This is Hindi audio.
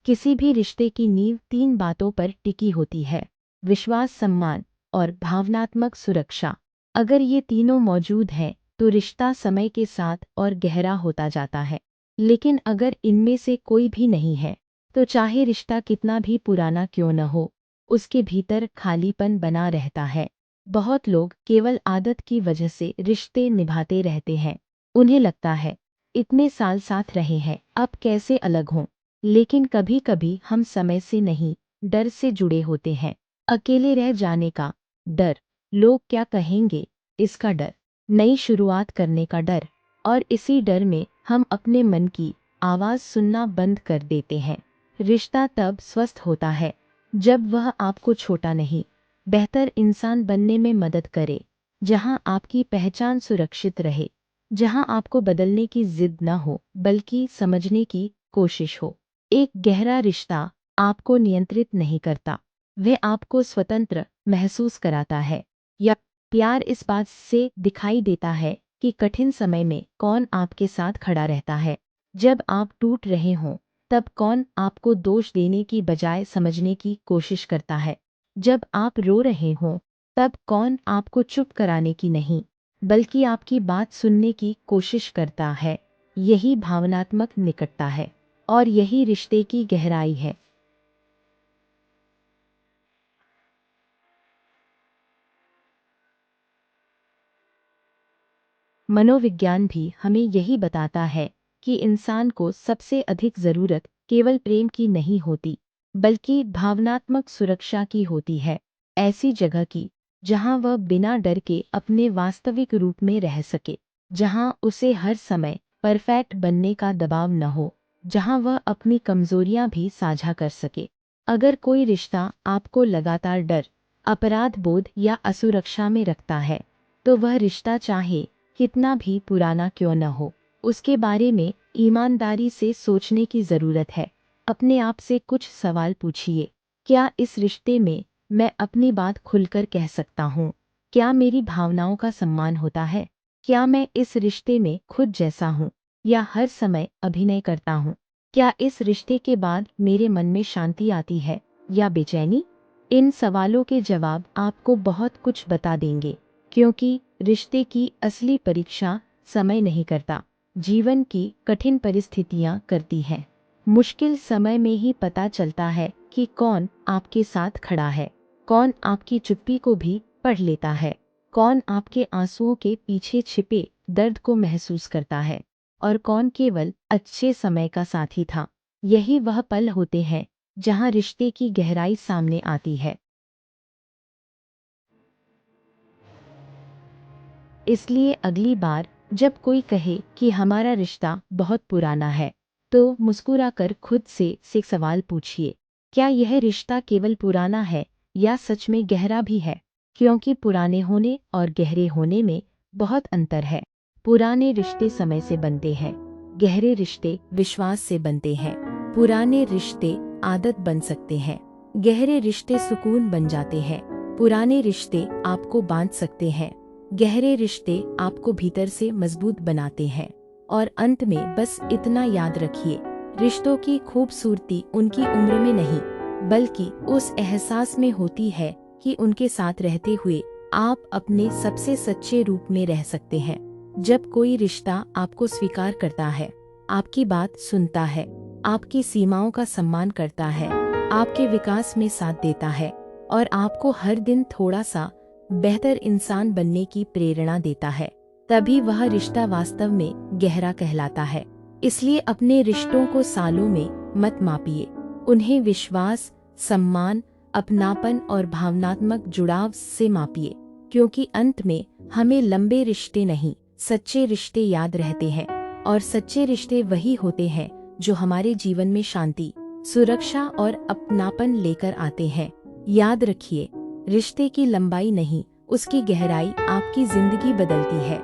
किसी भी रिश्ते की नींव 3 बातों पर टिकी होती है: विश्वास, सम्मान और भावनात्मक सुरक्षा। अगर ये तीनों मौजूद हैं तो रिश्ता समय के साथ और गहरा होता जाता है। लेकिन अगर इनमें से कोई भी नहीं है तो चाहे रिश्ता कितना भी पुराना क्यों न हो, उसके भीतर खालीपन बना रहता है। बहुत लोग केवल आदत की वजह से रिश्ते निभाते रहते हैं। उन्हें लगता है इतने साल साथ रहे हैं, अब कैसे अलग हों। लेकिन कभी कभी हम समय से नहीं, डर से जुड़े होते हैं। अकेले रह जाने का डर, लोग क्या कहेंगे इसका डर, नई शुरुआत करने का डर, और इसी डर में हम अपने मन की आवाज़ सुनना बंद कर देते हैं। रिश्ता तब स्वस्थ होता है जब वह आपको छोटा नहीं, बेहतर इंसान बनने में मदद करे, जहां आपकी पहचान सुरक्षित रहे, जहां आपको बदलने की जिद न हो बल्कि समझने की कोशिश हो। एक गहरा रिश्ता आपको नियंत्रित नहीं करता, वह आपको स्वतंत्र महसूस कराता है। या प्यार इस बात से दिखाई देता है कि कठिन समय में कौन आपके साथ खड़ा रहता है। जब आप टूट रहे हों तब कौन आपको दोष देने की बजाय समझने की कोशिश करता है। जब आप रो रहे हों तब कौन आपको चुप कराने की नहीं बल्कि आपकी बात सुनने की कोशिश करता है। यही भावनात्मक निकटता है और यही रिश्ते की गहराई है। मनोविज्ञान भी हमें यही बताता है कि इंसान को सबसे अधिक ज़रूरत केवल प्रेम की नहीं होती, बल्कि भावनात्मक सुरक्षा की होती है। ऐसी जगह की जहां वह बिना डर के अपने वास्तविक रूप में रह सके, जहां उसे हर समय परफेक्ट बनने का दबाव न हो, जहां वह अपनी कमजोरियां भी साझा कर सके। अगर कोई रिश्ता आपको लगातार डर, अपराध बोध या असुरक्षा में रखता है, तो वह रिश्ता चाहे कितना भी पुराना क्यों न हो, उसके बारे में ईमानदारी से सोचने की ज़रूरत है। अपने आप से कुछ सवाल पूछिए। क्या इस रिश्ते में मैं अपनी बात खुलकर कह सकता हूँ? क्या मेरी भावनाओं का सम्मान होता है? क्या मैं इस रिश्ते में खुद जैसा हूँ या हर समय अभिनय करता हूँ? क्या इस रिश्ते के बाद मेरे मन में शांति आती है या बेचैनी? इन सवालों के जवाब आपको बहुत कुछ बता देंगे, क्योंकि रिश्ते की असली परीक्षा समय नहीं करता, जीवन की कठिन परिस्थितियां करती हैं। मुश्किल समय में ही पता चलता है कि कौन आपके साथ खड़ा है, कौन आपकी चुप्पी को भी पढ़ लेता है, कौन आपके आंसुओं के पीछे छिपे दर्द को महसूस करता है, और कौन केवल अच्छे समय का साथी था। यही वह पल होते हैं जहां रिश्ते की गहराई सामने आती है। इसलिए अगली बार जब कोई कहे कि हमारा रिश्ता बहुत पुराना है, तो मुस्कुराकर खुद से सवाल पूछिए, क्या यह रिश्ता केवल पुराना है या सच में गहरा भी है? क्योंकि पुराने होने और गहरे होने में बहुत अंतर है। पुराने रिश्ते समय से बनते हैं, गहरे रिश्ते विश्वास से बनते हैं। पुराने रिश्ते आदत बन सकते हैं, गहरे रिश्ते सुकून बन जाते हैं। पुराने रिश्ते आपको बांध सकते हैं, गहरे रिश्ते आपको भीतर से मजबूत बनाते हैं। और अंत में बस इतना याद रखिए, रिश्तों की खूबसूरती उनकी उम्र में नहीं, बल्कि उस एहसास में होती है कि उनके साथ रहते हुए आप अपने सबसे सच्चे रूप में रह सकते हैं। जब कोई रिश्ता आपको स्वीकार करता है, आपकी बात सुनता है, आपकी सीमाओं का सम्मान करता है, आपके विकास में साथ देता है और आपको हर दिन थोड़ा सा बेहतर इंसान बनने की प्रेरणा देता है, तभी वह रिश्ता वास्तव में गहरा कहलाता है। इसलिए अपने रिश्तों को सालों में मत मापिए, उन्हें विश्वास, सम्मान, अपनापन और भावनात्मक जुड़ाव से मापिए, क्योंकि अंत में हमें लंबे रिश्ते नहीं, सच्चे रिश्ते याद रहते हैं। और सच्चे रिश्ते वही होते हैं जो हमारे जीवन में शांति, सुरक्षा और अपनापन लेकर आते हैं। याद रखिए, रिश्ते की लंबाई नहीं, उसकी गहराई आपकी जिंदगी बदलती है।